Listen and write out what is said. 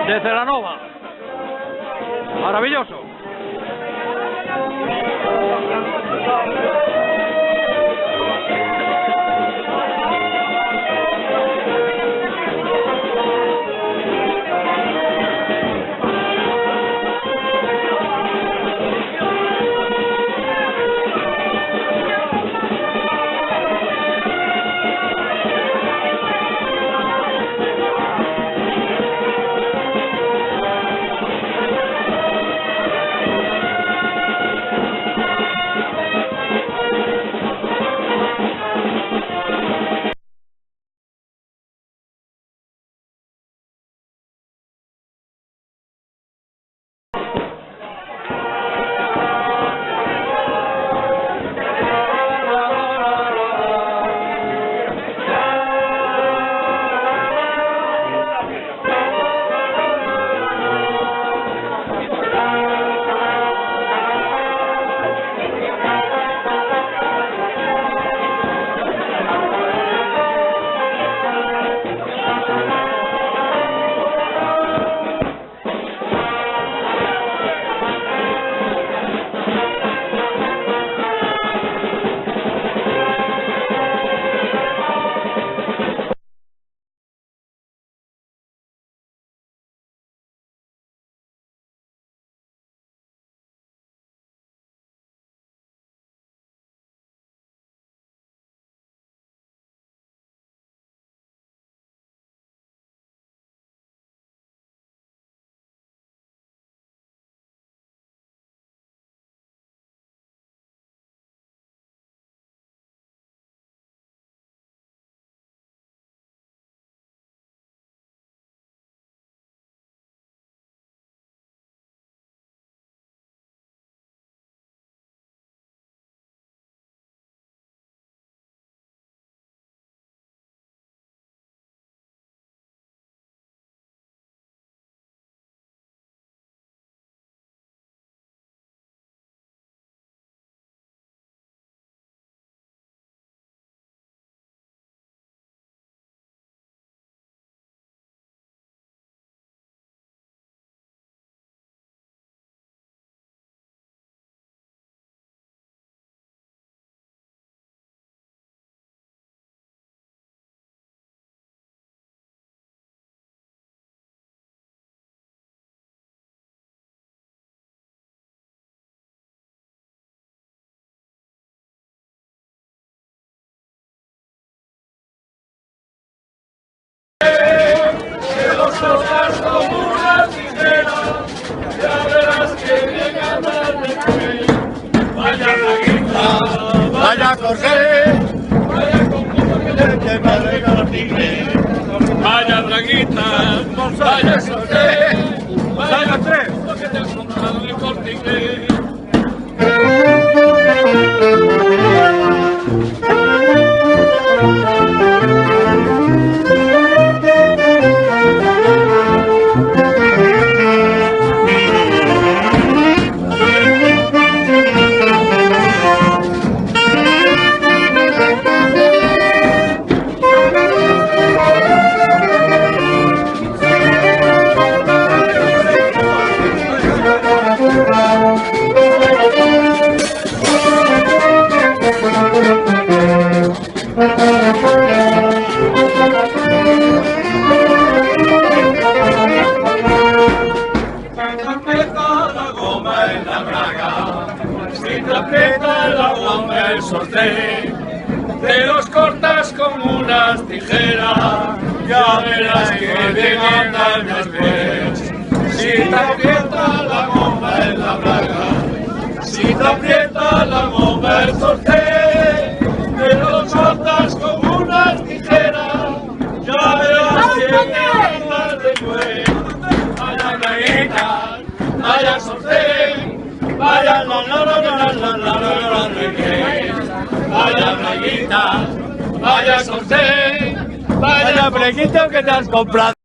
de Celanova. Maravilloso. Cortas como una tijera, ya verás que viene a darme cuello. Vaya Braguita, vaya Jorge, vaya conjunto que te marega la tigre. Vaya Braguita, vaya Jorge, vaya conjunto que te has comprado en el Corte Inglés. Si te aprieta la goma el sorteo, te los cortas con unas tijeras, ya verás que bien andan después. Si te aprieta la goma en la braga, si te aprieta la goma el sorteo, te los cortas con unas tijeras, ya verás que bien andan después. Vaya braguita, vaya sorteo, vaya vaya Braguita, vaya sorteo, vaya Braguita que te has comprado.